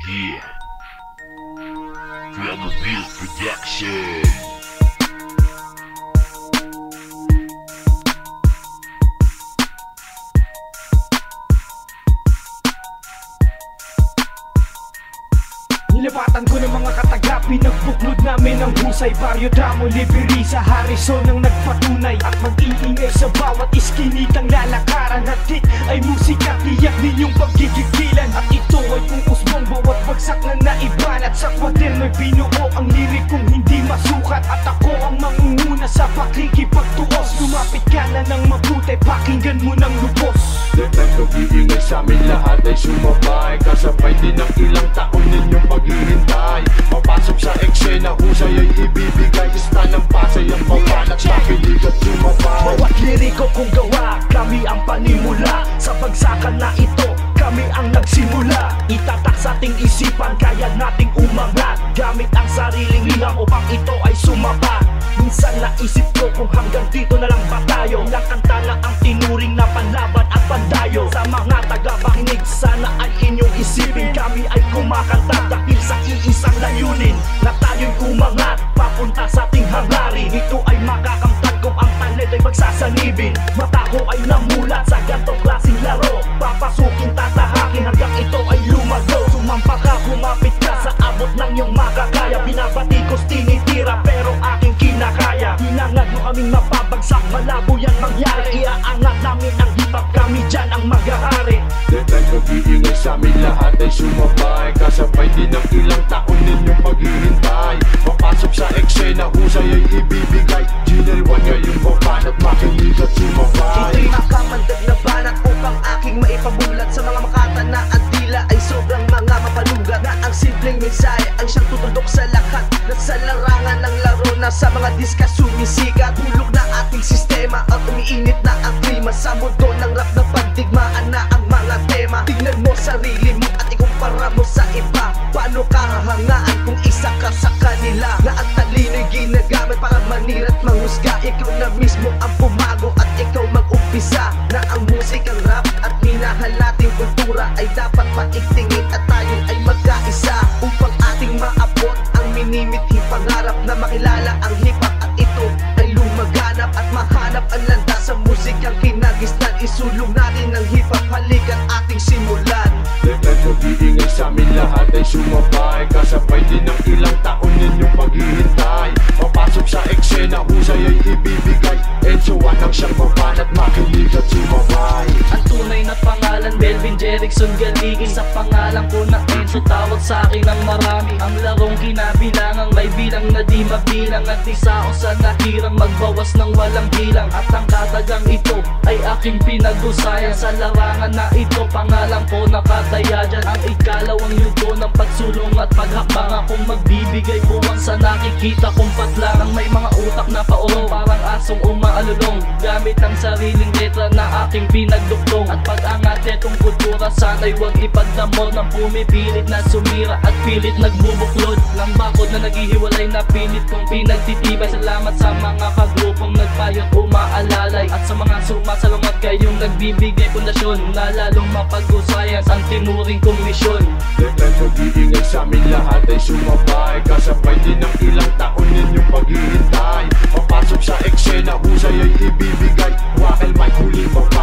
Yeah, Drama Beat Production. Nilapatan ko ng mga kataga, pinagbuklod namin ang husay. Baryo, Damo, Liberi sa Harrison ang nagpatunay. At mag-iingay sa bawat iskinitang lalakaran. At hit ay musika, tiyak ninyong paggigigilan. At ito ay kung usbong bawat bagsak na naibanat. Sa kwaderno'y binuo ang lirikong hindi masukat. At ako ang mangunguna sa pakikipagtuos. Lumapit ka na ng mabuti, pakinggan mo ng lubos. Detect pag-iingay sa amin, lahat ay sumabay. Kasabay din ng ilang taon ninyong paghihintay. Mapasok sa eksena, husay ay ibibigay. Ista ng pasay ang pawalat, makinig at sumabay. Bawat liriko kong gawa, kami ang panimula. Sa bagsakan na ito, kami ang nagsimula. Itatak sa ating isipan, kaya nating umangat. Gamit ang sariling liham upang ito ay sumapat. Minsan naisip ko kung hanggang dito na lang ba tayo. Ilang kanta na ang tinuring na panlaban at pandayo. Sa mga tagapakinig, sana ay inyong isipin. Kami ay kumakanta dahil sa iisang layunin, na tayo'y umangat, papunta sa ating hangarin. Ito ay makakamtan kung ang talent ay magsasanibin. Mata ko ay namulat sa gantong klaseng laro. Papasukin, tatahakin hanggang ito ay lumago. Sumampa ka, kumapit ka sa abot ng iyong makakaya. Binabatikos, tinitira, pero aking kinakaya. Hinangad mo kaming mapabagsak, malabo yan mangyari. Iaangat namin ang hip-hop, kami dyan ang mag-ahari. Detect pag-iingay sa amin, lahat ay sumabay. Kasabay din ng ilang taon ninyong paghihintay. Mapasok sa eksena, husay ay ibibigay. General 1 ngayong babanat, makinig at sumabay. Ito'y makamandag na banat upang aking maipabulat sa mga makata na ang tila ay sobrang mga mapalugat. Na ang simpleng mensahe ang siyang tutundok sa lahat. Nasa larangan ng laro na sa mga diska sumisikat. Hulog na ating sistema at umiinit na ang klima. Sa mundo ng rap na pagdigmaan na ang mga tema. Tingnan mo sarili mo at ikumpara mo sa iba. Paano ka hahangaan kung isa ka sa kanila? Na ang talino'y ginagamit para manira at manghusga. Ikaw na mismo ang pumago at ikaw mag-umpisa. Na ang musikang rap at minahal nating kultura ay dapat paigtingin at tayo ay magkaisa. Upang ating maabot ang minimithi pangarap na makilala ang hip-hop at ito ay lumaganap at mahanap ang landas sa musikang kinagisnan. Isulong natin ang hip-hop, halika't ating simulan. Detect pag-iingay sa amin, lahat ay sumabay. Kasabay din ng ilang taon ninyong paghihintay. Mapasok sa eksena, husay ay ibibigay. Enzo 1 ang siyang babanat, makinig at sumabay. Ang tunay na pangalan, Melvin Jerickson Galigin. Sa pangalan ko na Enzo, tawag sa akin ng marami. Ang larong kinabilangang may bilang na di mabilang. At isa ako sa nakirang magbawas ng walang bilang. At ang katagang ito ay aking pinag-usayan. Sa larangan na ito, pangalan ko nakataya dyan. Ang ikalawang yugo ng pagsulong at paghakbang. Akong magbibigay buwang sa nakikita kong patlarang. May mga utak na paurong, parang asong umaalulong. Gamit ang sariling letra na aking pinagduktong. At pag-angat netong kultura, sana'y huwag ipagdamor ng pumipilit na sumira at pilit nagbubuklod ng bakod na naghihiwalay na pilit kong pinagtitibay. Salamat sa mga kagrupong nagpayo't umaalalay. At sa mga sumasalungat kayong nagbibigay pundasyon na lalong mapag-usayan ang tinuring kong misyon. Detect pag-iingay sa amin, lahat ay sumabay. Kasabay din ng ilang taon ninyong paghihintay. Mapasok sa eksena, husay ay ibibigay. Wakal may huling babae.